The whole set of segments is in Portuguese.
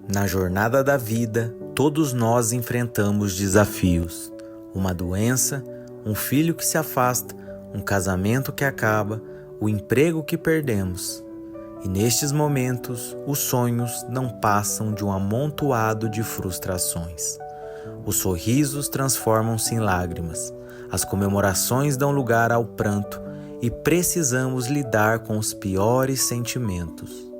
Na jornada da vida, todos nós enfrentamos desafios. Uma doença, um filho que se afasta, um casamento que acaba, o emprego que perdemos. E nestes momentos, os sonhos não passam de um amontoado de frustrações. Os sorrisos transformam-se em lágrimas, as comemorações dão lugar ao pranto e precisamos lidar com os piores sentimentos.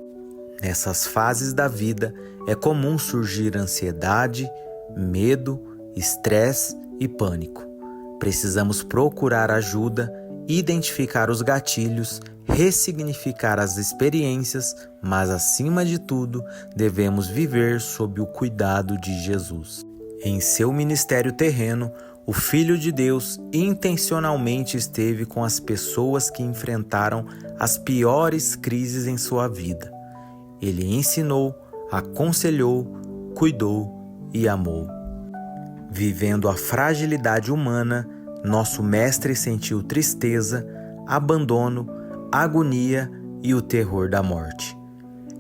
Nessas fases da vida, é comum surgir ansiedade, medo, estresse e pânico. Precisamos procurar ajuda, identificar os gatilhos, ressignificar as experiências, mas acima de tudo, devemos viver sob o cuidado de Jesus. Em seu ministério terreno, o Filho de Deus intencionalmente esteve com as pessoas que enfrentaram as piores crises em sua vida. Ele ensinou, aconselhou, cuidou e amou. Vivendo a fragilidade humana, nosso mestre sentiu tristeza, abandono, agonia e o terror da morte.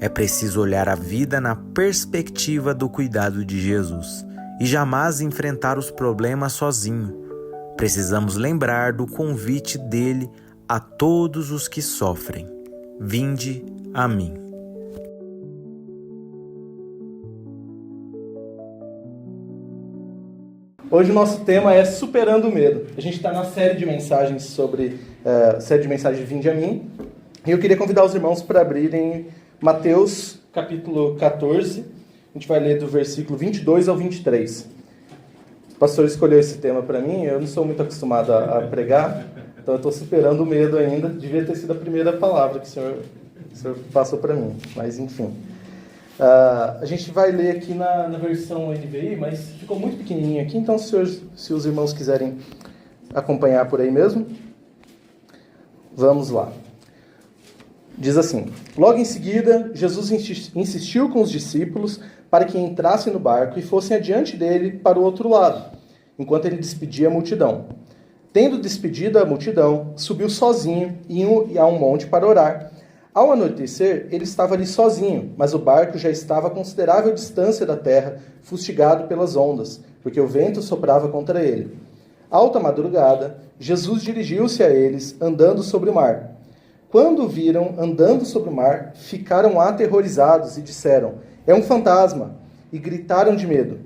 É preciso olhar a vida na perspectiva do cuidado de Jesus e jamais enfrentar os problemas sozinho. Precisamos lembrar do convite dele a todos os que sofrem. Vinde a mim. Hoje o nosso tema é Superando o Medo. A gente está na série de mensagens série de mensagens Vinde a mim. E eu queria convidar os irmãos para abrirem Mateus capítulo 14. A gente vai ler do versículo 22 ao 23. O pastor escolheu esse tema para mim, eu não sou muito acostumado a pregar, então eu estou superando o medo ainda. Devia ter sido a primeira palavra que o senhor passou para mim, mas enfim. A gente vai ler aqui na versão NVI, mas ficou muito pequenininho aqui, então se os irmãos quiserem acompanhar por aí mesmo, vamos lá. Diz assim: logo em seguida, Jesus insistiu com os discípulos para que entrassem no barco e fossem adiante dele para o outro lado, enquanto ele despedia a multidão. Tendo despedido a multidão, subiu sozinho e a um monte para orar. Ao anoitecer, ele estava ali sozinho, mas o barco já estava a considerável distância da terra, fustigado pelas ondas, porque o vento soprava contra ele. Alta madrugada, Jesus dirigiu-se a eles, andando sobre o mar. Quando o viram andando sobre o mar, ficaram aterrorizados e disseram: é um fantasma! E gritaram de medo.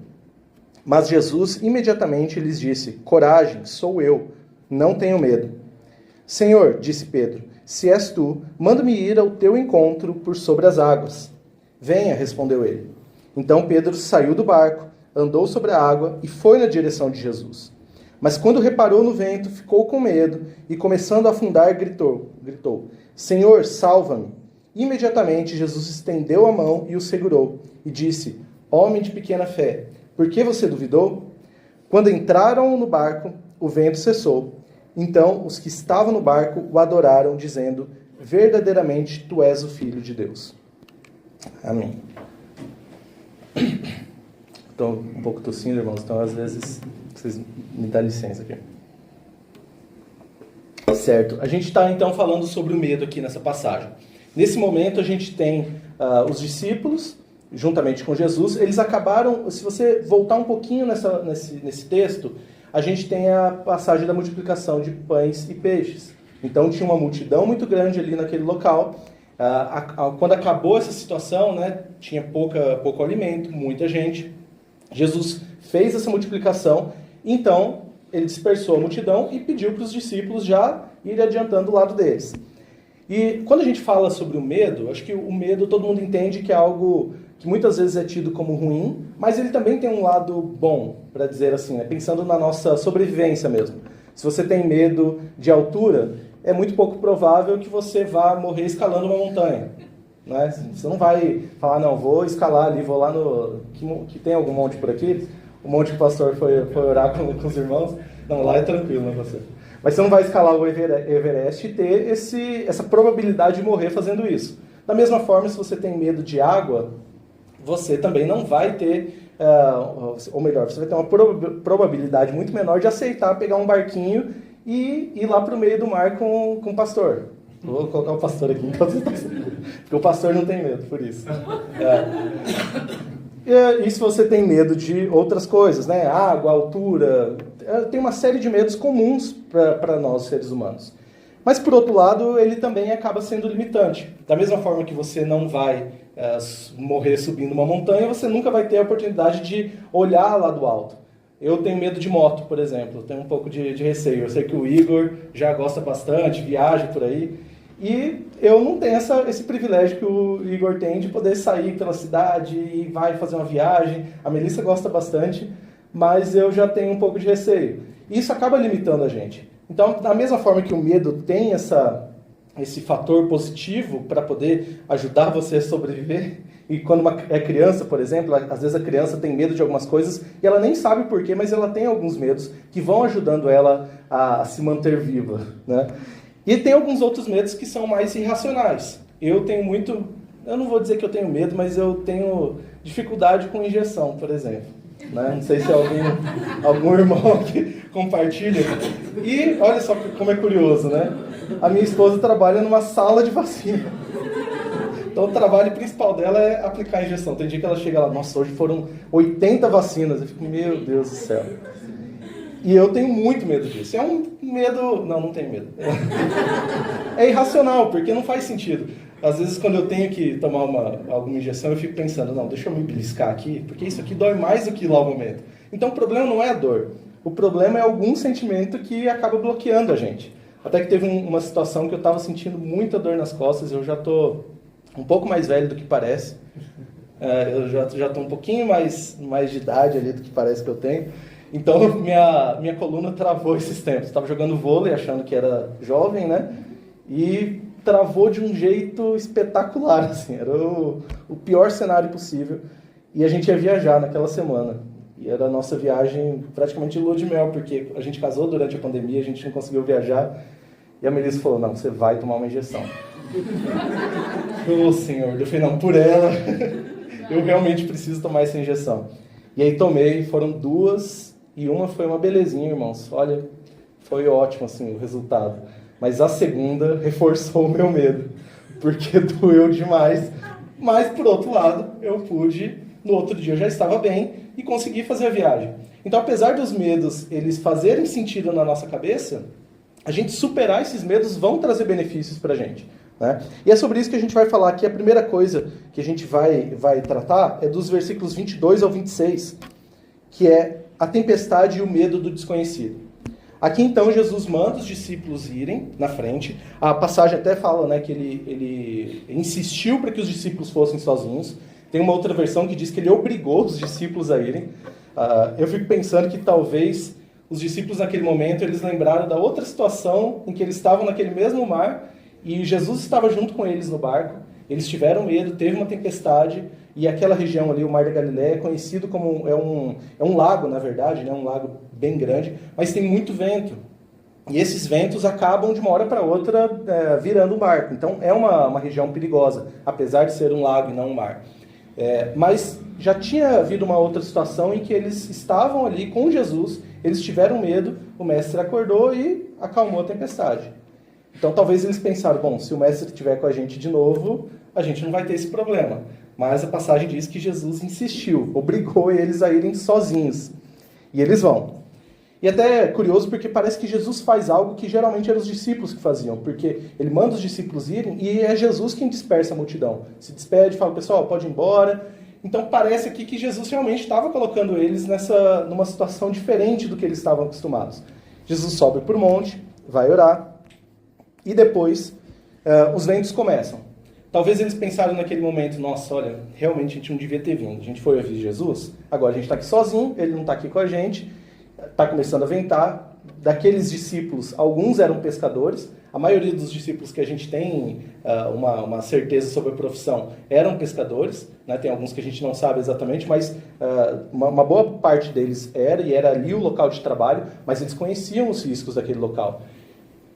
Mas Jesus imediatamente lhes disse: coragem, sou eu, não tenham medo. Senhor, disse Pedro, se és tu, manda-me ir ao teu encontro por sobre as águas. Venha, respondeu ele. Então Pedro saiu do barco, andou sobre a água e foi na direção de Jesus. Mas quando reparou no vento, ficou com medo e, começando a afundar, gritou: Senhor, salva-me! Imediatamente Jesus estendeu a mão e o segurou e disse: homem de pequena fé, por que você duvidou? Quando entraram no barco, o vento cessou. Então os que estavam no barco o adoraram, dizendo: verdadeiramente tu és o Filho de Deus. Amém. Estou um pouco tossindo, irmãos, então às vezes vocês me dão licença aqui. Certo, a gente está então falando sobre o medo aqui nessa passagem. Nesse momento a gente tem os discípulos, juntamente com Jesus, eles acabaram, se você voltar um pouquinho nesse texto, a gente tem a passagem da multiplicação de pães e peixes. Então tinha uma multidão muito grande ali naquele local. Quando acabou essa situação, né, tinha pouco alimento, muita gente. Jesus fez essa multiplicação, então ele dispersou a multidão e pediu para os discípulos já irem adiantando do lado deles. E quando a gente fala sobre o medo, acho que o medo todo mundo entende que é algo que muitas vezes é tido como ruim, mas ele também tem um lado bom, para dizer assim, né? Pensando na nossa sobrevivência mesmo. Se você tem medo de altura, é muito pouco provável que você vá morrer escalando uma montanha. Né? Você não vai falar, não, vou escalar ali, vou lá no... que tem algum monte por aqui? O monte que o pastor foi orar com os irmãos. Não, lá é tranquilo, né, pastor? Mas você não vai escalar o Everest e ter essa probabilidade de morrer fazendo isso. Da mesma forma, se você tem medo de água, você também não vai ter, ou melhor, você vai ter uma probabilidade muito menor de aceitar pegar um barquinho e ir lá para o meio do mar com o pastor. Vou colocar o pastor aqui, porque o pastor não tem medo, por isso. E se você tem medo de outras coisas, né? Água, altura, tem uma série de medos comuns para nós, seres humanos. Mas, por outro lado, ele também acaba sendo limitante. Da mesma forma que você não vai morrer subindo uma montanha, você nunca vai ter a oportunidade de olhar lá do alto. Eu tenho medo de moto, por exemplo, tenho um pouco de receio. Eu sei que o Igor já gosta bastante, viaja por aí. E eu não tenho esse privilégio que o Igor tem de poder sair pela cidade e vai fazer uma viagem. A Melissa gosta bastante, mas eu já tenho um pouco de receio. Isso acaba limitando a gente. Então, da mesma forma que o medo tem esse fator positivo para poder ajudar você a sobreviver, e quando é criança, por exemplo, às vezes a criança tem medo de algumas coisas e ela nem sabe por quê, mas ela tem alguns medos que vão ajudando ela a se manter viva, né? E tem alguns outros medos que são mais irracionais. Eu não vou dizer que eu tenho medo, mas eu tenho dificuldade com injeção, por exemplo. Né? Não sei se algum irmão que compartilha. E olha só como é curioso, né? A minha esposa trabalha numa sala de vacina. Então o trabalho principal dela é aplicar a injeção. Tem dia que ela chega lá, nossa, hoje foram 80 vacinas. Eu fico, meu Deus do céu. E eu tenho muito medo disso. É um medo... Não tenho medo. É irracional, porque não faz sentido. Às vezes, quando eu tenho que tomar alguma injeção, eu fico pensando, não, deixa eu me beliscar aqui, porque isso aqui dói mais do que lá o momento. Então, o problema não é a dor. O problema é algum sentimento que acaba bloqueando a gente. Até que teve uma situação que eu estava sentindo muita dor nas costas, eu já estou um pouco mais velho do que parece. Eu já estou um pouquinho mais de idade ali do que parece que eu tenho. Então, minha coluna travou esses tempos. Estava jogando vôlei, achando que era jovem, né? E travou de um jeito espetacular, assim. Era o pior cenário possível. E a gente ia viajar naquela semana. E era a nossa viagem praticamente de lua de mel, porque a gente casou durante a pandemia, a gente não conseguiu viajar. E a Melissa falou, não, você vai tomar uma injeção. Ô, Senhor, eu falei, não, por ela, eu realmente preciso tomar essa injeção. E aí tomei, foram 2... E uma foi uma belezinha, irmãos. Olha, foi ótimo assim, o resultado. Mas a segunda reforçou o meu medo, porque doeu demais. Mas, por outro lado, eu pude, no outro dia eu já estava bem e consegui fazer a viagem. Então, apesar dos medos eles fazerem sentido na nossa cabeça, a gente superar esses medos vão trazer benefícios para a gente. Né? E é sobre isso que a gente vai falar aqui. A primeira coisa que a gente vai tratar é dos versículos 22 ao 26, que é a tempestade e o medo do desconhecido. Aqui então Jesus manda os discípulos irem na frente. A passagem até fala, né, que ele insistiu para que os discípulos fossem sozinhos. Tem uma outra versão que diz que ele obrigou os discípulos a irem. Eu fico pensando que talvez os discípulos naquele momento eles lembraram da outra situação em que eles estavam naquele mesmo mar e Jesus estava junto com eles no barco. Eles tiveram medo, teve uma tempestade. E aquela região ali, o Mar da Galileia, é conhecido como... É um lago, na verdade, né? Um lago bem grande, mas tem muito vento. E esses ventos acabam, de uma hora para outra, virando o barco. Então, é uma região perigosa, apesar de ser um lago e não um mar. Mas já tinha havido uma outra situação em que eles estavam ali com Jesus, eles tiveram medo, o mestre acordou e acalmou a tempestade. Então, talvez eles pensaram, bom, se o mestre estiver com a gente de novo, a gente não vai ter esse problema. Mas a passagem diz que Jesus insistiu, obrigou eles a irem sozinhos. E eles vão. E até é curioso porque parece que Jesus faz algo que geralmente eram os discípulos que faziam. Porque ele manda os discípulos irem e é Jesus quem dispersa a multidão. Se despede e fala, pessoal, pode ir embora. Então parece aqui que Jesus realmente estava colocando eles numa situação diferente do que eles estavam acostumados. Jesus sobe para o monte, vai orar. E depois os ventos começam. Talvez eles pensaram naquele momento, nossa, olha, realmente a gente não devia ter vindo. A gente foi ouvir Jesus, agora a gente está aqui sozinho, ele não está aqui com a gente, está começando a ventar. Daqueles discípulos, alguns eram pescadores, a maioria dos discípulos que a gente tem uma certeza sobre a profissão eram pescadores, né? Tem alguns que a gente não sabe exatamente, mas uma boa parte deles e era ali o local de trabalho, mas eles conheciam os riscos daquele local.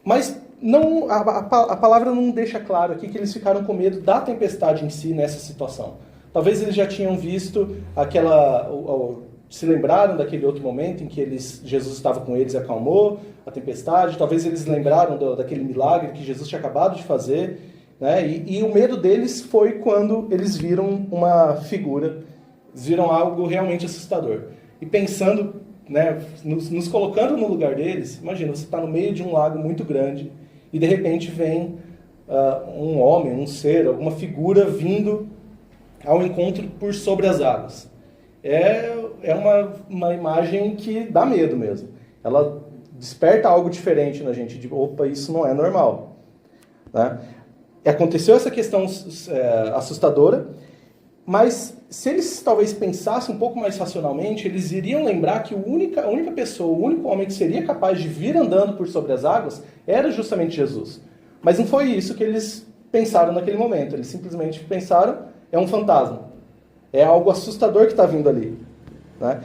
Mas não, a palavra não deixa claro aqui que eles ficaram com medo da tempestade em si nessa situação. Talvez eles já tinham visto se lembraram daquele outro momento em que Jesus estava com eles e acalmou a tempestade. Talvez eles lembraram daquele milagre que Jesus tinha acabado de fazer. Né? E o medo deles foi quando eles viram uma figura Eles viram algo realmente assustador. E pensando, né, nos colocando no lugar deles, imagina, você está no meio de um lago muito grande e de repente vem um homem, um ser, alguma figura vindo ao encontro por sobre as águas. É uma imagem que dá medo mesmo. Ela desperta algo diferente na gente, de opa, isso não é normal. Né? Aconteceu essa questão assustadora, mas se eles talvez pensassem um pouco mais racionalmente, eles iriam lembrar que a única pessoa, o único homem que seria capaz de vir andando por sobre as águas era justamente Jesus. Mas não foi isso que eles pensaram naquele momento. Eles simplesmente pensaram, é um fantasma. É algo assustador que está vindo ali. Né?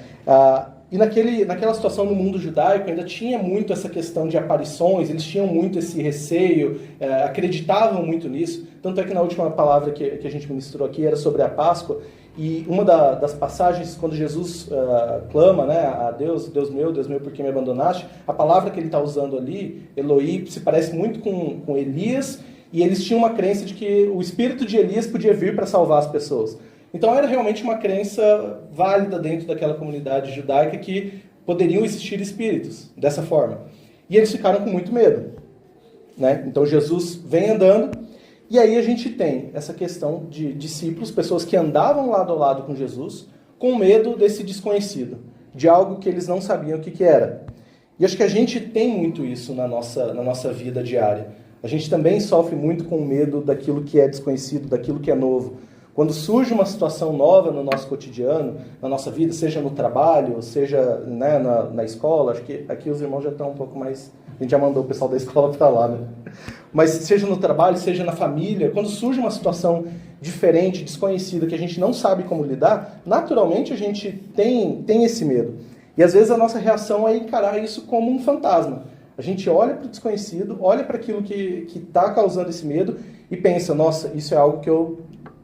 E naquela situação no mundo judaico ainda tinha muito essa questão de aparições, eles tinham muito esse receio, acreditavam muito nisso. Tanto é que na última palavra que a gente ministrou aqui era sobre a Páscoa, e uma das passagens, quando Jesus clama, né, a Deus, Deus meu, por que me abandonaste? A palavra que ele está usando ali, Eloi, se parece muito com Elias, e eles tinham uma crença de que o espírito de Elias podia vir para salvar as pessoas. Então era realmente uma crença válida dentro daquela comunidade judaica que poderiam existir espíritos dessa forma. E eles ficaram com muito medo. Né? Então Jesus vem andando, e aí a gente tem essa questão de discípulos, pessoas que andavam lado a lado com Jesus, com medo desse desconhecido, de algo que eles não sabiam o que era. E acho que a gente tem muito isso na nossa vida diária. A gente também sofre muito com medo daquilo que é desconhecido, daquilo que é novo. Quando surge uma situação nova no nosso cotidiano, na nossa vida, seja no trabalho, seja, né, na escola, acho que aqui os irmãos já estão um pouco mais... A gente já mandou o pessoal da escola para lá, né? Mas seja no trabalho, seja na família, quando surge uma situação diferente, desconhecida, que a gente não sabe como lidar, naturalmente a gente tem esse medo. E às vezes a nossa reação é encarar isso como um fantasma. A gente olha para o desconhecido, olha para aquilo que está causando esse medo e pensa, nossa, isso é algo que eu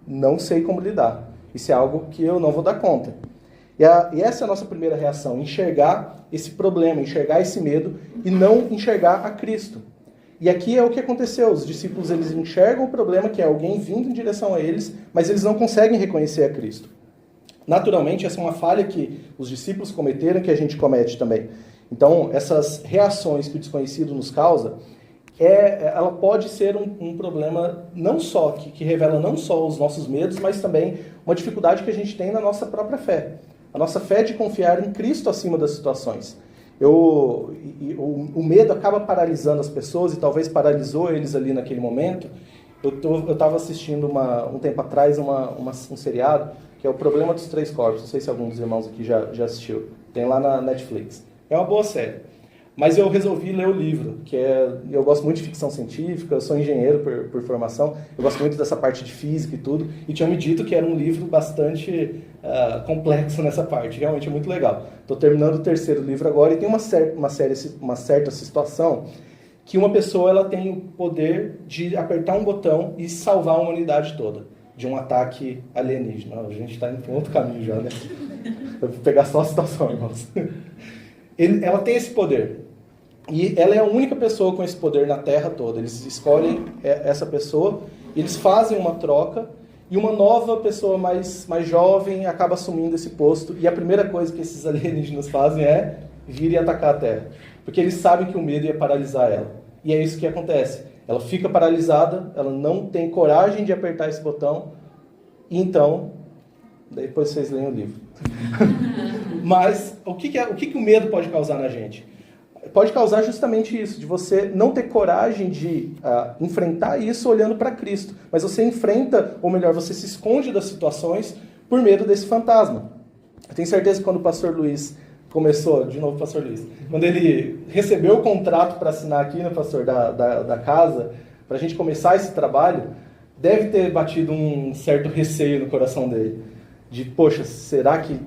não sei como lidar. Isso é algo que eu não vou dar conta. E essa é a nossa primeira reação, enxergar esse problema, enxergar esse medo e não enxergar a Cristo. E aqui é o que aconteceu. Os discípulos, eles enxergam o problema, que é alguém vindo em direção a eles, mas eles não conseguem reconhecer a Cristo. Naturalmente, essa é uma falha que os discípulos cometeram, que a gente comete também. Então, essas reações que o desconhecido nos causa, ela pode ser um problema não só, que revela não só os nossos medos, mas também uma dificuldade que a gente tem na nossa própria fé. A nossa fé de confiar em Cristo acima das situações. O medo acaba paralisando as pessoas, e talvez paralisou eles ali naquele momento. Eu estava assistindo um tempo atrás um seriado, que é O Problema dos Três Corpos. Não sei se algum dos irmãos aqui já assistiu. Tem lá na Netflix. É uma boa série. Mas eu resolvi ler o livro, eu gosto muito de ficção científica, eu sou engenheiro por formação, eu gosto muito dessa parte de física e tudo, e tinham me dito que era um livro bastante complexo nessa parte, realmente é muito legal. Estou terminando o terceiro livro agora, e tem uma certa situação que uma pessoa ela tem o poder de apertar um botão e salvar a humanidade toda de um ataque alienígena. A gente está indo para um outro caminho já, né? Vou pegar só a situação, irmãos. Ela tem esse poder. E ela é a única pessoa com esse poder na Terra toda. Eles escolhem essa pessoa, eles fazem uma troca, e uma nova pessoa mais jovem acaba assumindo esse posto. E a primeira coisa que esses alienígenas fazem é vir e atacar a Terra. Porque eles sabem que o medo ia paralisar ela. E é isso que acontece. Ela fica paralisada, ela não tem coragem de apertar esse botão, e então... Depois vocês leem o livro. Mas o que o medo pode causar na gente? Pode causar justamente isso, de você não ter coragem de enfrentar isso olhando para Cristo. Mas você enfrenta, ou melhor, você se esconde das situações por medo desse fantasma. Eu tenho certeza que quando o pastor Luiz começou, de novo pastor Luiz, quando ele recebeu o contrato para assinar aqui, né, pastor, da casa, para a gente começar esse trabalho, deve ter batido um certo receio no coração dele. De, poxa, será que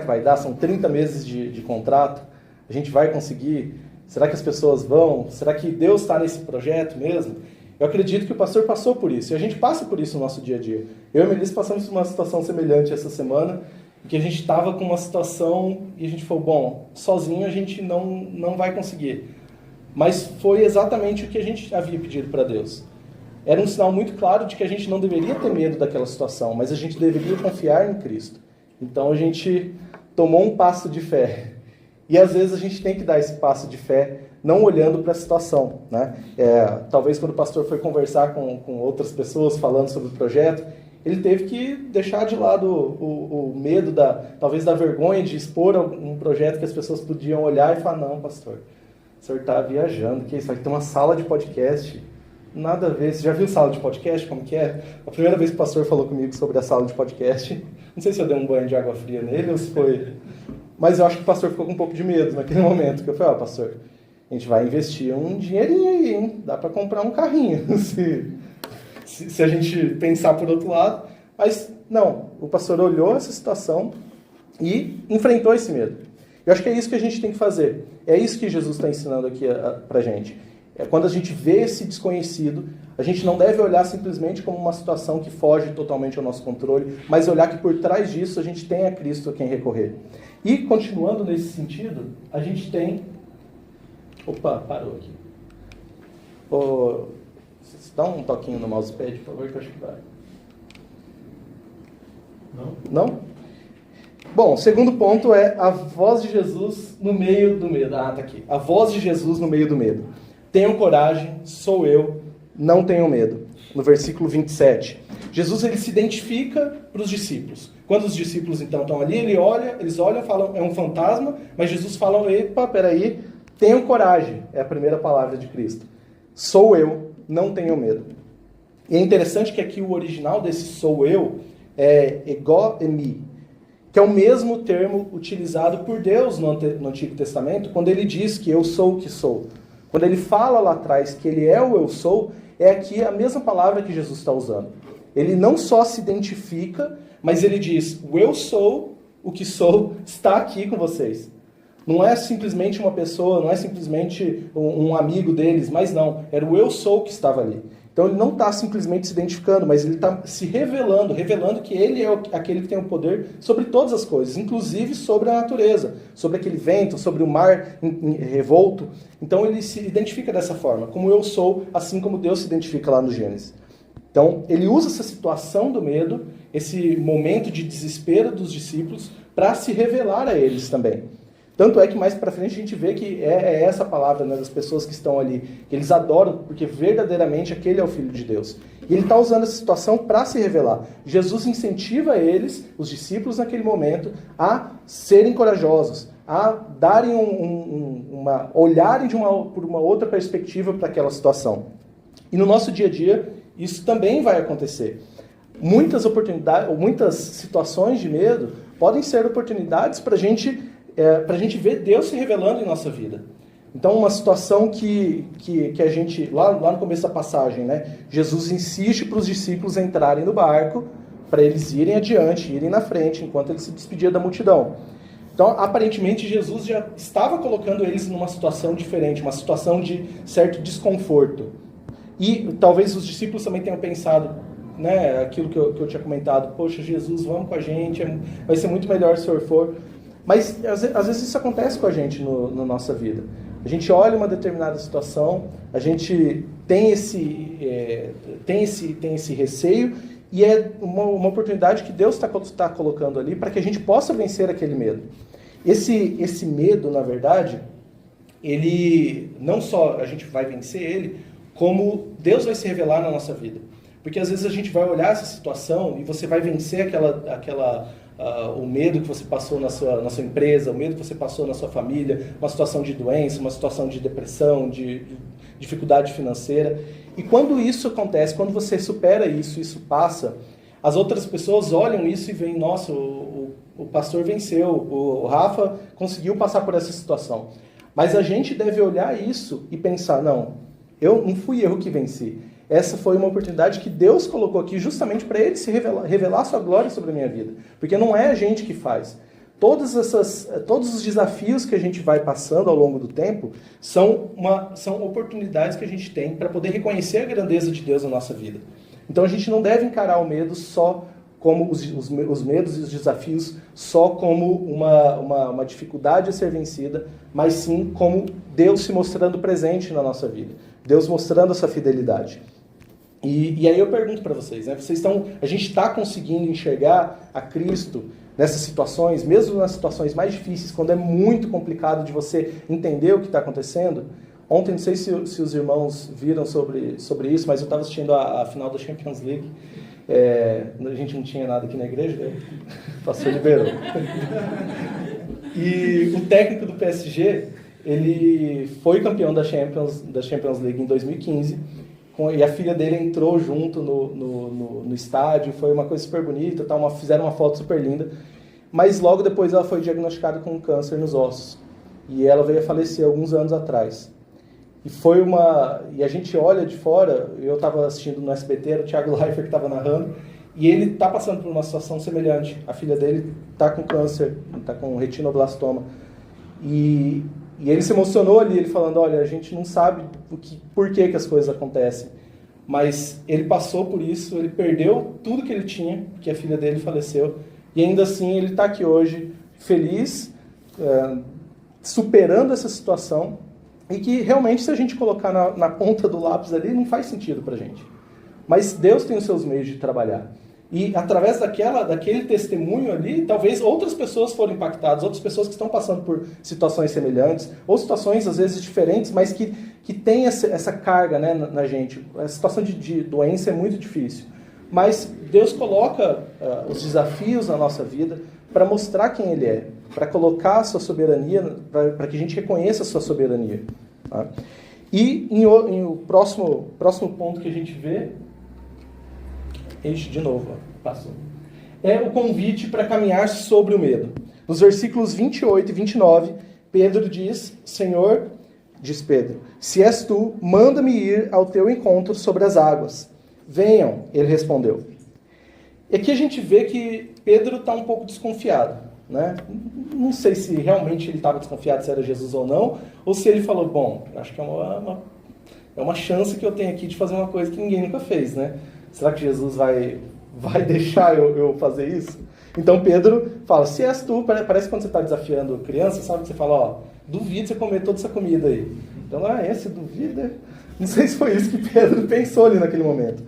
vai dar? São 30 meses de contrato, a gente vai conseguir? Será que as pessoas vão? Será que Deus está nesse projeto mesmo? Eu acredito que o pastor passou por isso, e a gente passa por isso no nosso dia a dia. Eu e a Melissa passamos por uma situação semelhante essa semana, em que a gente estava com uma situação e a gente falou, bom, sozinho a gente não vai conseguir. Mas foi exatamente o que a gente havia pedido para Deus. Era um sinal muito claro de que a gente não deveria ter medo daquela situação, mas a gente deveria confiar em Cristo. Então a gente tomou um passo de fé. E às vezes a gente tem que dar esse passo de fé, não olhando para a situação, né? Talvez quando o pastor foi conversar com outras pessoas falando sobre o projeto, ele teve que deixar de lado o medo, talvez da vergonha de expor um projeto que as pessoas podiam olhar e falar, não, pastor, o senhor está viajando, que isso aqui tem uma sala de podcast, nada a ver. Você já viu sala de podcast, como que é? A primeira vez que o pastor falou comigo sobre a sala de podcast, não sei se eu dei um banho de água fria nele ou se foi... Mas eu acho que o pastor ficou com um pouco de medo naquele momento, que eu falei, pastor, a gente vai investir um dinheirinho aí, hein? Dá para comprar um carrinho, se a gente pensar por outro lado. Mas não, o pastor olhou essa situação e enfrentou esse medo. Eu acho que é isso que a gente tem que fazer. É isso que Jesus está ensinando aqui para a gente. Quando a gente vê esse desconhecido, a gente não deve olhar simplesmente como uma situação que foge totalmente ao nosso controle, mas olhar que por trás disso a gente tem a Cristo a quem recorrer. E, continuando nesse sentido, a gente tem... Opa, parou aqui. Dá um toquinho no mousepad, por favor, que eu acho que vai. Não? Bom, o segundo ponto é a voz de Jesus no meio do medo. Ah, tá aqui. A voz de Jesus no meio do medo. Tenham coragem, sou eu, não tenham medo. No versículo 27. Jesus ele se identifica para os discípulos. Quando os discípulos então estão ali, eles olham, falam, é um fantasma, mas Jesus fala, epa, peraí, tenham coragem, é a primeira palavra de Cristo. Sou eu, não tenham medo. E é interessante que aqui o original desse sou eu é ego emi, que é o mesmo termo utilizado por Deus no Antigo Testamento, quando ele diz que eu sou o que sou. Quando ele fala lá atrás que ele é o eu sou, é aqui a mesma palavra que Jesus está usando. Ele não só se identifica, mas ele diz, o eu sou, o que sou, está aqui com vocês. Não é simplesmente uma pessoa, não é simplesmente um amigo deles, mas não, era o eu sou que estava ali. Então ele não está simplesmente se identificando, mas ele está se revelando que ele é aquele que tem o poder sobre todas as coisas, inclusive sobre a natureza, sobre aquele vento, sobre o mar revolto. Então ele se identifica dessa forma, como eu sou, assim como Deus se identifica lá no Gênesis. Então ele usa essa situação do medo, esse momento de desespero dos discípulos, para se revelar a eles também. Tanto é que mais para frente a gente vê que é essa palavra, né, das pessoas que estão ali, que eles adoram, porque verdadeiramente aquele é o Filho de Deus. E ele está usando essa situação para se revelar. Jesus incentiva eles, os discípulos naquele momento, a serem corajosos, a darem olharem por uma outra perspectiva para aquela situação. E no nosso dia a dia, isso também vai acontecer. Muitas oportunidades, ou muitas situações de medo podem ser oportunidades para a gente ver Deus se revelando em nossa vida. Então, uma situação que a gente, lá no começo da passagem, né, Jesus insiste para os discípulos entrarem no barco, para eles irem adiante, irem na frente, enquanto ele se despedia da multidão. Então, aparentemente, Jesus já estava colocando eles numa situação diferente, uma situação de certo desconforto. E talvez os discípulos também tenham pensado, né, aquilo que eu tinha comentado, poxa, Jesus, vamos com a gente, vai ser muito melhor se o senhor for. Mas às vezes isso acontece com a gente na nossa vida. A gente olha uma determinada situação, a gente tem esse receio e é uma oportunidade que Deus está colocando ali para que a gente possa vencer aquele medo. Esse medo, na verdade, ele não só a gente vai vencer ele, como Deus vai se revelar na nossa vida. Porque às vezes a gente vai olhar essa situação e você vai vencer o medo que você passou na sua empresa, o medo que você passou na sua família, uma situação de doença, uma situação de depressão, de dificuldade financeira. E quando isso acontece, quando você supera isso passa, as outras pessoas olham isso e veem, nossa, o pastor venceu, o Rafa conseguiu passar por essa situação. Mas a gente deve olhar isso e pensar, não fui eu que venci. Essa foi uma oportunidade que Deus colocou aqui justamente para Ele se revelar a sua glória sobre a minha vida. Porque não é a gente que faz. Todos os desafios que a gente vai passando ao longo do tempo são oportunidades que a gente tem para poder reconhecer a grandeza de Deus na nossa vida. Então a gente não deve encarar o medo só como os medos e os desafios só como uma dificuldade a ser vencida, mas sim como Deus se mostrando presente na nossa vida. Deus mostrando essa fidelidade. E aí eu pergunto para vocês, né? A gente está conseguindo enxergar a Cristo nessas situações, mesmo nas situações mais difíceis, quando é muito complicado de você entender o que está acontecendo? Ontem, não sei se os irmãos viram sobre isso, mas eu estava assistindo a final da Champions League. A gente não tinha nada aqui na igreja, né? O pastor liberou. E o técnico do PSG, ele foi campeão da Champions League em 2015, e a filha dele entrou junto no estádio, foi uma coisa super bonita, fizeram uma foto super linda, mas logo depois ela foi diagnosticada com câncer nos ossos, e ela veio a falecer alguns anos atrás. E a gente olha de fora, eu estava assistindo no SBT, era o Thiago Leifert que estava narrando, e ele está passando por uma situação semelhante. A filha dele está com câncer, está com retinoblastoma. E ele se emocionou ali, ele falando, olha, a gente não sabe por que as coisas acontecem. Mas ele passou por isso, ele perdeu tudo que ele tinha, porque a filha dele faleceu. E ainda assim ele está aqui hoje, feliz, superando essa situação. E que realmente, se a gente colocar na ponta do lápis ali, não faz sentido pra gente. Mas Deus tem os seus meios de trabalhar. E através daquele testemunho ali, talvez outras pessoas foram impactadas, outras pessoas que estão passando por situações semelhantes, ou situações às vezes diferentes, mas que tem essa carga, né, na gente. A situação de doença é muito difícil. Mas Deus coloca os desafios na nossa vida para mostrar quem Ele é, para colocar a sua soberania, para que a gente reconheça a sua soberania. Tá? E o próximo ponto que a gente vê, de novo, passou, é o convite para caminhar sobre o medo. Nos versículos 28 e 29, Pedro diz, Senhor, diz Pedro, se és tu, manda-me ir ao teu encontro sobre as águas. Venham, ele respondeu. E aqui a gente vê que Pedro está um pouco desconfiado. Né? Não sei se realmente ele estava desconfiado se era Jesus ou não, ou se ele falou, bom, acho que é uma chance que eu tenho aqui de fazer uma coisa que ninguém nunca fez, né? Será que Jesus vai deixar eu fazer isso? Então Pedro fala, se és tu, parece quando você está desafiando criança, sabe que você fala, ó, duvido você comer toda essa comida aí. Então, esse duvida? Não sei se foi isso que Pedro pensou ali naquele momento.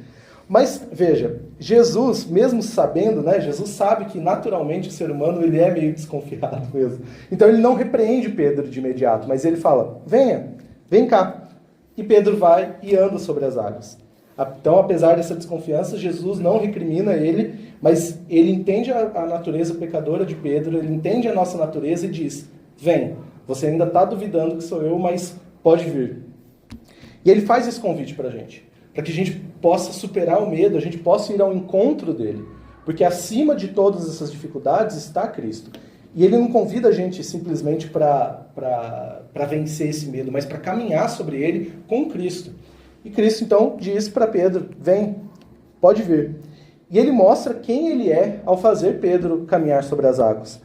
Mas, veja, Jesus, mesmo sabendo, né, Jesus sabe que naturalmente o ser humano ele é meio desconfiado mesmo. Então ele não repreende Pedro de imediato, mas ele fala, vem cá. E Pedro vai e anda sobre as águas. Então, apesar dessa desconfiança, Jesus não recrimina ele, mas ele entende a natureza pecadora de Pedro, ele entende a nossa natureza e diz, vem, você ainda está duvidando que sou eu, mas pode vir. E ele faz esse convite para a gente. Para que a gente possa superar o medo, a gente possa ir ao encontro dele. Porque acima de todas essas dificuldades está Cristo. E ele não convida a gente simplesmente para vencer esse medo, mas para caminhar sobre ele com Cristo. E Cristo, então, diz para Pedro, vem, pode vir. E ele mostra quem ele é ao fazer Pedro caminhar sobre as águas.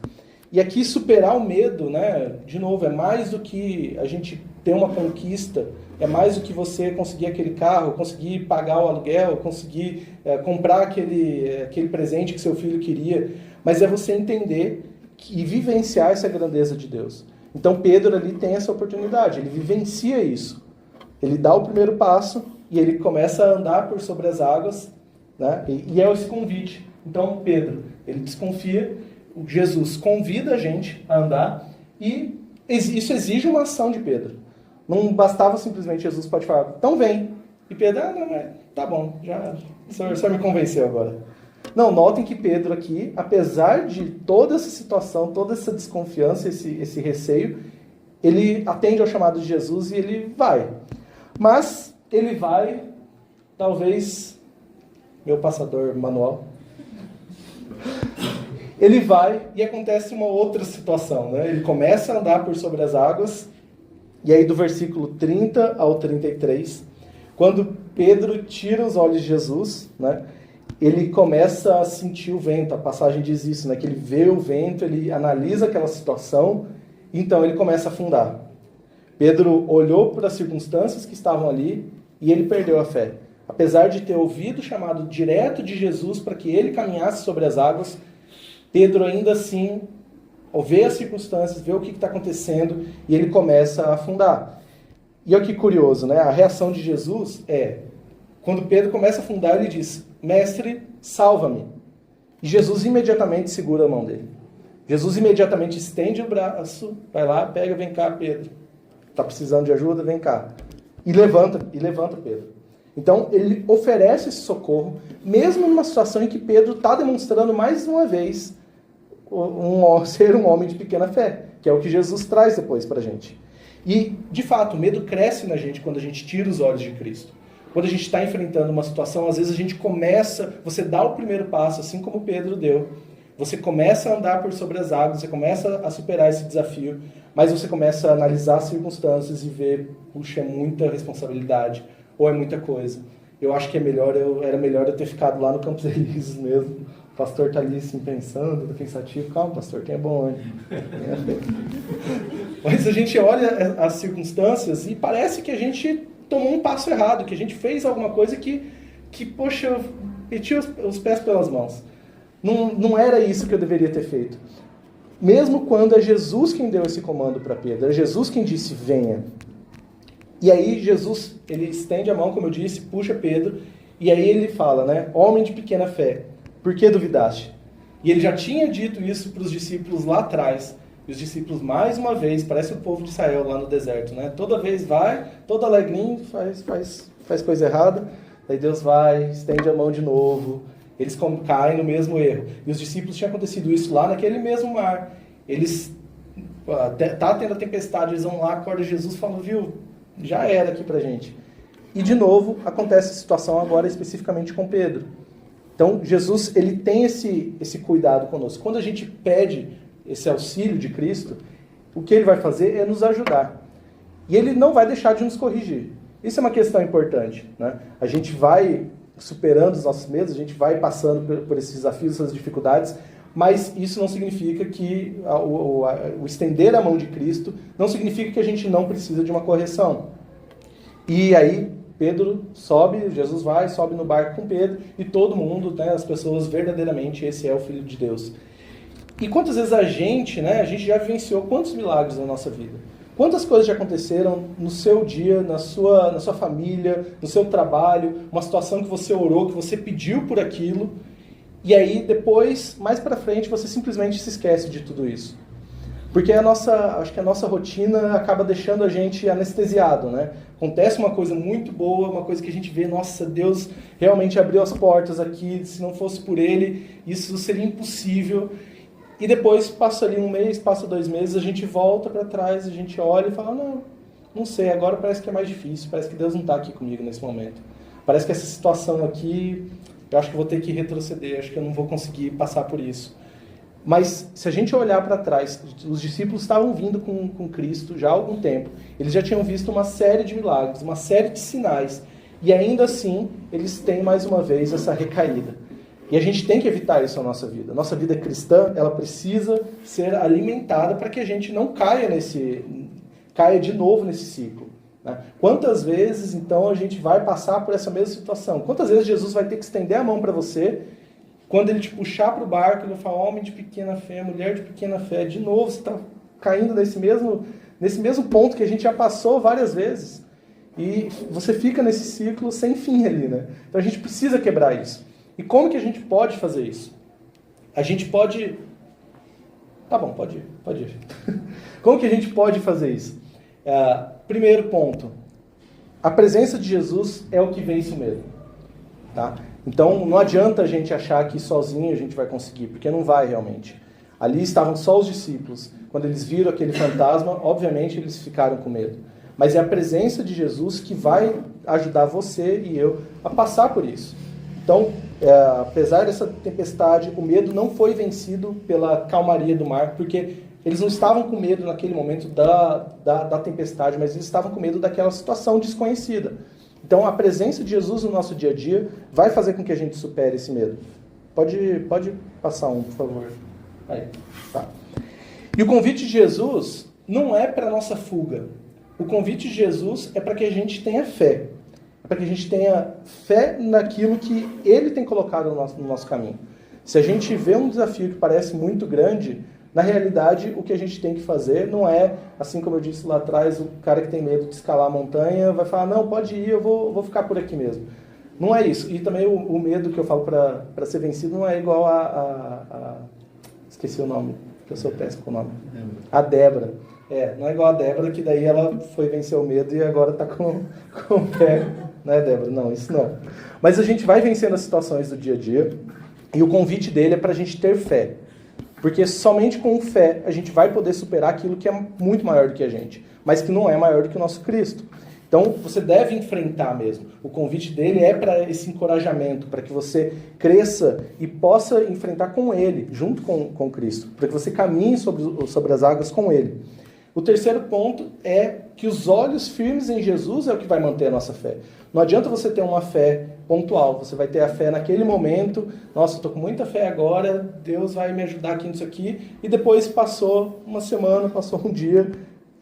E aqui superar o medo, né, de novo, é mais do que a gente ter uma conquista, é mais do que você conseguir aquele carro, conseguir pagar o aluguel, conseguir comprar aquele presente que seu filho queria, mas é você entender e vivenciar essa grandeza de Deus. Então Pedro ali tem essa oportunidade, ele vivencia isso. Ele dá o primeiro passo e ele começa a andar por sobre as águas, né? E é esse convite. Então Pedro, ele desconfia, Jesus convida a gente a andar e isso exige uma ação de Pedro. Não bastava simplesmente Jesus pode falar, então vem. E Pedro, tá bom, o senhor me convenceu agora. Não, notem que Pedro aqui, apesar de toda essa situação, toda essa desconfiança, esse receio, ele atende ao chamado de Jesus e ele vai. Mas ele vai, talvez, meu passador manual, ele vai e acontece uma outra situação, né? Ele começa a andar por sobre as águas, e aí do versículo 30 ao 33, quando Pedro tira os olhos de Jesus, né, ele começa a sentir o vento, a passagem diz isso, né, que ele vê o vento, ele analisa aquela situação, então ele começa a afundar. Pedro olhou para as circunstâncias que estavam ali e ele perdeu a fé. Apesar de ter ouvido o chamado direto de Jesus para que ele caminhasse sobre as águas, Pedro ainda assim vê as circunstâncias, vê o que está acontecendo e ele começa a afundar. E olha que curioso, né? A reação de Jesus é, Quando Pedro começa a afundar, ele diz, mestre, salva-me. E Jesus imediatamente segura a mão dele. Jesus imediatamente estende o braço, vai lá, pega, vem cá, Pedro. Está precisando de ajuda? Vem cá. E levanta Pedro. Então, ele oferece esse socorro, mesmo numa situação em que Pedro está demonstrando mais uma vez ser um homem de pequena fé, que é o que Jesus traz depois para a gente. E, de fato, o medo cresce na gente quando a gente tira os olhos de Cristo. Quando a gente está enfrentando uma situação, às vezes a gente você dá o primeiro passo, assim como Pedro deu, você começa a andar por sobre as águas, você começa a superar esse desafio, mas você começa a analisar as circunstâncias e ver, puxa, é muita responsabilidade, ou é muita coisa. Eu acho que era melhor eu ter ficado lá no Campos Elíseos mesmo. O pastor está ali assim, pensando, pensativo. Calma, pastor, quem é bom ânimo. Mas a gente olha as circunstâncias e parece que a gente tomou um passo errado, que a gente fez alguma coisa que poxa, eu meti os pés pelas mãos. Não era isso que eu deveria ter feito. Mesmo quando é Jesus quem deu esse comando para Pedro, é Jesus quem disse, venha. E aí Jesus, ele estende a mão, como eu disse, puxa Pedro, e aí ele fala, né, homem de pequena fé, por que duvidaste? E ele já tinha dito isso para os discípulos lá atrás, e os discípulos, mais uma vez, parece o povo de Israel lá no deserto, né? Toda vez vai, todo alegrinho, faz coisa errada, aí Deus vai, estende a mão de novo, eles caem no mesmo erro. E os discípulos tinham acontecido isso lá naquele mesmo mar. Eles, tá tendo a tempestade, eles vão lá, acorda Jesus e falam, viu, já era aqui pra gente. E de novo, acontece a situação agora especificamente com Pedro. Então, Jesus, ele tem esse cuidado conosco. Quando a gente pede esse auxílio de Cristo, o que ele vai fazer é nos ajudar. E ele não vai deixar de nos corrigir. Isso é uma questão importante, né? A gente vai superando os nossos medos, a gente vai passando por esses desafios, essas dificuldades, mas isso não significa que o estender a mão de Cristo não significa que a gente não precisa de uma correção. E aí Pedro sobe, Jesus sobe no barco com Pedro, e todo mundo, né, as pessoas, verdadeiramente, esse é o Filho de Deus. E quantas vezes a gente já vivenciou quantos milagres na nossa vida? Quantas coisas já aconteceram no seu dia, na sua família, no seu trabalho, uma situação que você orou, que você pediu por aquilo, e aí depois, mais para frente, você simplesmente se esquece de tudo isso. Porque acho que a nossa rotina acaba deixando a gente anestesiado, né? Acontece uma coisa muito boa, uma coisa que a gente vê, nossa, Deus realmente abriu as portas aqui, se não fosse por Ele, isso seria impossível. E depois passa ali um mês, passa 2 meses, a gente volta para trás, a gente olha e fala, não sei, agora parece que é mais difícil, parece que Deus não está aqui comigo nesse momento. Parece que essa situação aqui, eu acho que vou ter que retroceder, acho que eu não vou conseguir passar por isso. Mas se a gente olhar para trás, os discípulos estavam vindo com Cristo já há algum tempo, eles já tinham visto uma série de milagres, uma série de sinais, e ainda assim eles têm mais uma vez essa recaída. E a gente tem que evitar isso na nossa vida. Nossa vida cristã, ela precisa ser alimentada para que a gente não caia de novo nesse ciclo. Né? Quantas vezes, então, a gente vai passar por essa mesma situação? Quantas vezes Jesus vai ter que estender a mão para você, quando ele te puxar para o barco, ele vai falar, homem de pequena fé, mulher de pequena fé, de novo você está caindo nesse mesmo ponto que a gente já passou várias vezes. E você fica nesse ciclo sem fim ali, né? Então a gente precisa quebrar isso. E como que a gente pode fazer isso? A gente pode... Tá bom, pode ir. Como que a gente pode fazer isso? Primeiro ponto. A presença de Jesus é o que vence o medo. Tá? Então, não adianta a gente achar que sozinho a gente vai conseguir, porque não vai realmente. Ali estavam só os discípulos. Quando eles viram aquele fantasma, obviamente eles ficaram com medo. Mas é a presença de Jesus que vai ajudar você e eu a passar por isso. Então, apesar dessa tempestade, o medo não foi vencido pela calmaria do mar, porque eles não estavam com medo naquele momento da tempestade, mas eles estavam com medo daquela situação desconhecida. Então, a presença de Jesus no nosso dia a dia vai fazer com que a gente supere esse medo. Pode passar um, por favor. Aí, tá. E o convite de Jesus não é para a nossa fuga. O convite de Jesus é para que a gente tenha fé. Para que a gente tenha fé naquilo que Ele tem colocado no nosso caminho. Se a gente vê um desafio que parece muito grande, na realidade, o que a gente tem que fazer não é, assim como eu disse lá atrás, o cara que tem medo de escalar a montanha vai falar, não, pode ir, eu vou ficar por aqui mesmo. Não é isso. E também o medo que eu falo para ser vencido não é igual esqueci o nome, que eu sou péssimo com o nome. A Débora. Não é igual a Débora, que daí ela foi vencer o medo e agora está com o pé. Não é, Débora? Não, isso não. Mas a gente vai vencendo as situações do dia a dia e o convite dele é para a gente ter fé. Porque somente com fé a gente vai poder superar aquilo que é muito maior do que a gente, mas que não é maior do que o nosso Cristo. Então, você deve enfrentar mesmo. O convite dele é para esse encorajamento, para que você cresça e possa enfrentar com ele, junto com Cristo, para que você caminhe sobre as águas com ele. O terceiro ponto é que os olhos firmes em Jesus é o que vai manter a nossa fé. Não adianta você ter uma fé pontual, você vai ter a fé naquele momento, nossa, eu estou com muita fé agora, Deus vai me ajudar aqui nisso aqui, e depois passou uma semana, passou um dia,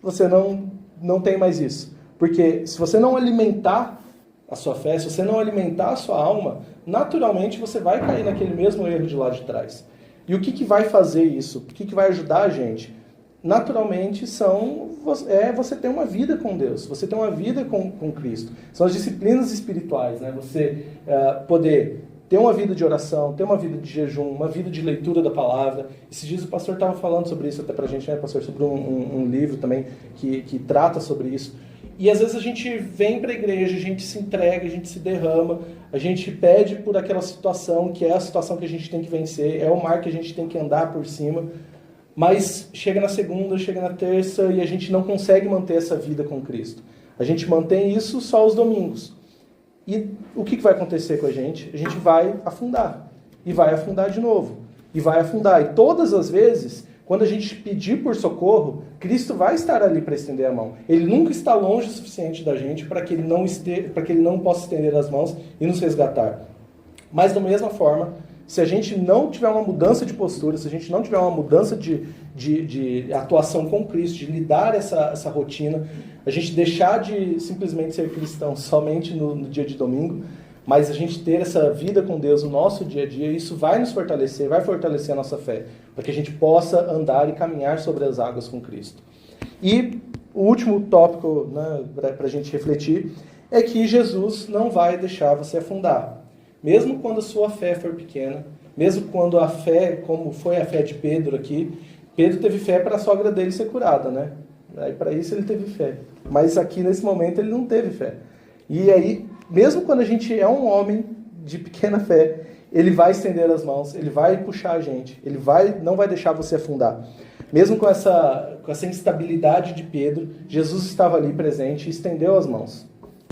você não tem mais isso. Porque se você não alimentar a sua fé, se você não alimentar a sua alma, naturalmente você vai cair naquele mesmo erro de lá de trás. E o que vai fazer isso? O que vai ajudar a gente? Naturalmente você ter uma vida com Deus, você ter uma vida com Cristo. São as disciplinas espirituais, né? Você poder ter uma vida de oração, ter uma vida de jejum, uma vida de leitura da palavra. Esses dias o pastor estava falando sobre isso até pra gente, né, pastor? Sobre um livro também que trata sobre isso. E às vezes a gente vem para a igreja, a gente se entrega, a gente se derrama, a gente pede por aquela situação que é a situação que a gente tem que vencer, é o mar que a gente tem que andar por cima, mas chega na segunda, chega na terça e a gente não consegue manter essa vida com Cristo. A gente mantém isso só aos domingos. E o que vai acontecer com a gente? A gente vai afundar. E vai afundar de novo. E vai afundar. E todas as vezes, quando a gente pedir por socorro, Cristo vai estar ali para estender a mão. Ele nunca está longe o suficiente da gente para que ele não possa estender as mãos e nos resgatar. Mas, da mesma forma, se a gente não tiver uma mudança de postura, se a gente não tiver uma mudança de atuação com Cristo, de lidar essa rotina, a gente deixar de simplesmente ser cristão somente no dia de domingo, mas a gente ter essa vida com Deus no nosso dia a dia, isso vai nos fortalecer, vai fortalecer a nossa fé, para que a gente possa andar e caminhar sobre as águas com Cristo. E o último tópico, né, para a gente refletir é que Jesus não vai deixar você afundar. Mesmo quando a sua fé for pequena, mesmo quando a fé, como foi a fé de Pedro aqui, Pedro teve fé para a sogra dele ser curada, né? Aí para isso ele teve fé. Mas aqui nesse momento ele não teve fé. E aí, mesmo quando a gente é um homem de pequena fé, ele vai estender as mãos, ele vai puxar a gente, ele não vai deixar você afundar. Mesmo com essa instabilidade de Pedro, Jesus estava ali presente e estendeu as mãos.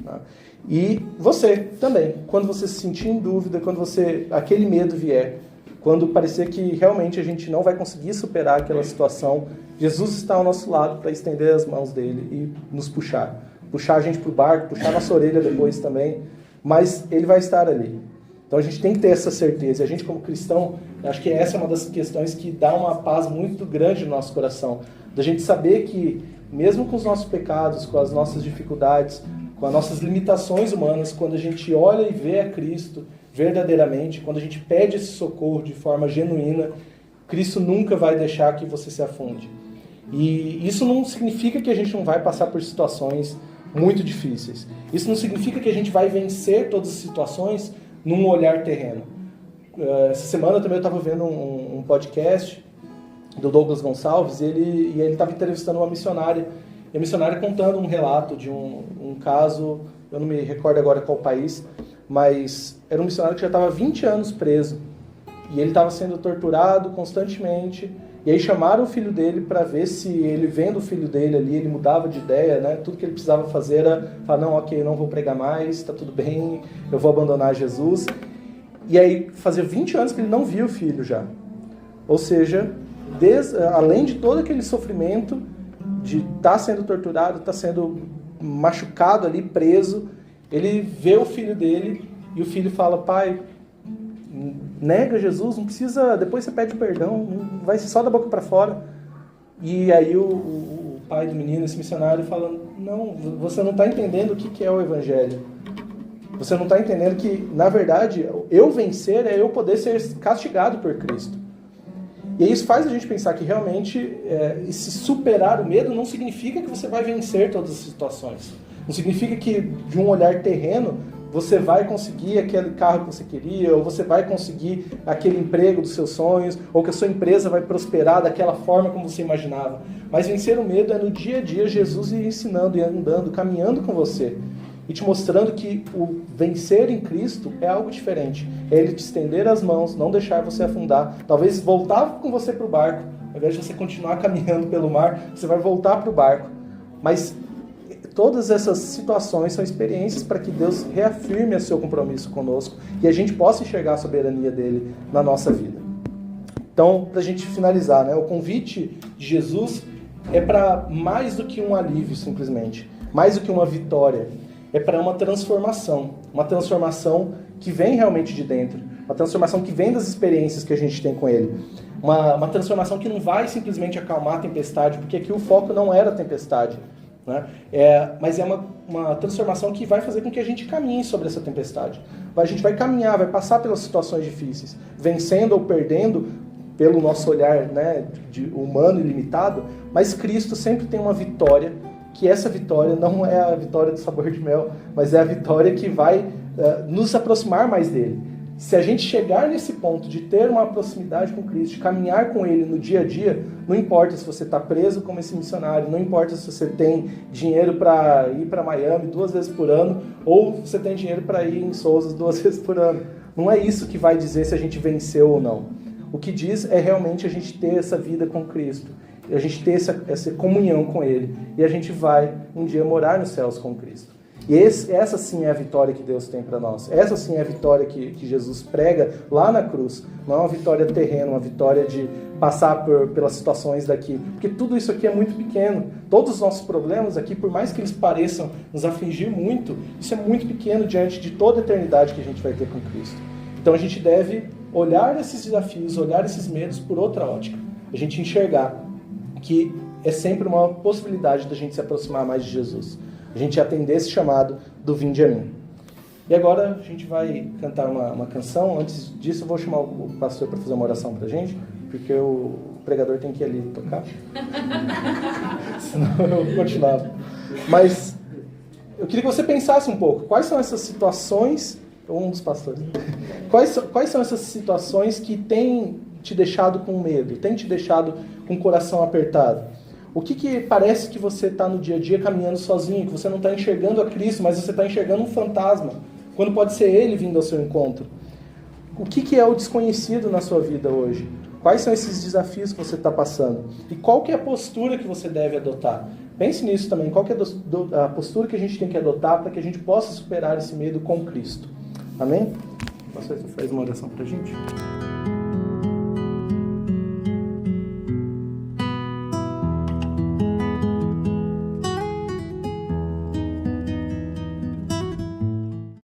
Tá? E você também, quando você se sentir em dúvida, quando aquele medo vier, quando parecer que realmente a gente não vai conseguir superar aquela situação, Jesus está ao nosso lado para estender as mãos dele e nos puxar. Puxar a gente para o barco, puxar nossa orelha depois também, mas ele vai estar ali. Então a gente tem que ter essa certeza. E a gente como cristão, acho que essa é uma das questões que dá uma paz muito grande no nosso coração. Da gente saber que, mesmo com os nossos pecados, com as nossas dificuldades, com as nossas limitações humanas, quando a gente olha e vê a Cristo verdadeiramente, quando a gente pede esse socorro de forma genuína, Cristo nunca vai deixar que você se afunde. E isso não significa que a gente não vai passar por situações muito difíceis. Isso não significa que a gente vai vencer todas as situações num olhar terreno. Essa semana também eu estava vendo um podcast do Douglas Gonçalves e ele estava entrevistando uma missionária. E a missionária contando um relato de um caso, eu não me recordo agora qual país, mas era um missionário que já estava 20 anos preso. E ele estava sendo torturado constantemente. E aí chamaram o filho dele para ver se ele, vendo o filho dele ali, ele mudava de ideia, né? Tudo que ele precisava fazer era falar, não, ok, eu não vou pregar mais, está tudo bem, eu vou abandonar Jesus. E aí fazia 20 anos que ele não via o filho já. Ou seja, além de todo aquele sofrimento de estar sendo torturado, estar sendo machucado ali, preso, ele vê o filho dele e o filho fala, pai, nega Jesus, não precisa, depois você pede perdão, vai ser só da boca para fora. E aí o pai do menino, esse missionário, fala, não, você não está entendendo o que é o evangelho. Você não está entendendo que, na verdade, eu vencer é eu poder ser castigado por Cristo. E aí isso faz a gente pensar que realmente esse superar o medo não significa que você vai vencer todas as situações. Não significa que, de um olhar terreno, você vai conseguir aquele carro que você queria, ou você vai conseguir aquele emprego dos seus sonhos, ou que a sua empresa vai prosperar daquela forma como você imaginava. Mas vencer o medo é no dia a dia Jesus ir ensinando e andando, caminhando com você e te mostrando que o vencer em Cristo é algo diferente. É Ele te estender as mãos, não deixar você afundar, talvez voltar com você para o barco. Ao invés de você continuar caminhando pelo mar, você vai voltar para o barco. Mas todas essas situações são experiências para que Deus reafirme o seu compromisso conosco e a gente possa enxergar a soberania dele na nossa vida. Então, para a gente finalizar, né, o convite de Jesus é para mais do que um alívio, simplesmente. Mais do que uma vitória. É para uma transformação que vem realmente de dentro, uma transformação que vem das experiências que a gente tem com Ele, uma transformação que não vai simplesmente acalmar a tempestade, porque aqui o foco não era a tempestade, né? Mas é uma transformação que vai fazer com que a gente caminhe sobre essa tempestade. A gente vai caminhar, vai passar pelas situações difíceis, vencendo ou perdendo pelo nosso olhar, né, de humano e limitado, mas Cristo sempre tem uma vitória, que essa vitória não é a vitória do sabor de mel, mas é a vitória que vai nos aproximar mais dele. Se a gente chegar nesse ponto de ter uma proximidade com Cristo, de caminhar com Ele no dia a dia, não importa se você está preso como esse missionário, não importa se você tem dinheiro para ir para Miami 2 vezes por ano, ou você tem dinheiro para ir em Sousa 2 vezes por ano. Não é isso que vai dizer se a gente venceu ou não. O que diz é realmente a gente ter essa vida com Cristo, a gente ter essa comunhão com Ele, e a gente vai um dia morar nos céus com Cristo. E essa sim é a vitória que Deus tem para nós. Essa sim é a vitória que Jesus prega lá na cruz. Não é uma vitória terrena, uma vitória de passar pelas situações daqui. Porque tudo isso aqui é muito pequeno. Todos os nossos problemas aqui, por mais que eles pareçam nos afligir muito, isso é muito pequeno diante de toda a eternidade que a gente vai ter com Cristo. Então a gente deve olhar esses desafios, olhar esses medos por outra ótica. A gente enxergar que é sempre uma possibilidade da gente se aproximar mais de Jesus. A gente atender esse chamado do Vinde a mim. E agora a gente vai cantar uma canção. Antes disso, eu vou chamar o pastor para fazer uma oração para a gente, porque o pregador tem que ir ali tocar. Senão eu continuava. Mas eu queria que você pensasse um pouco. Quais são essas situações... Um dos pastores. Quais são essas situações que têm te deixado com medo, têm te deixado com o coração apertado? O que parece que você está no dia a dia caminhando sozinho, que você não está enxergando a Cristo, mas você está enxergando um fantasma, quando pode ser Ele vindo ao seu encontro? O que é o desconhecido na sua vida hoje? Quais são esses desafios que você está passando? E qual que é a postura que você deve adotar? Pense nisso também. Qual que é a postura que a gente tem que adotar para que a gente possa superar esse medo com Cristo? Amém? O pastor faz uma oração para a gente.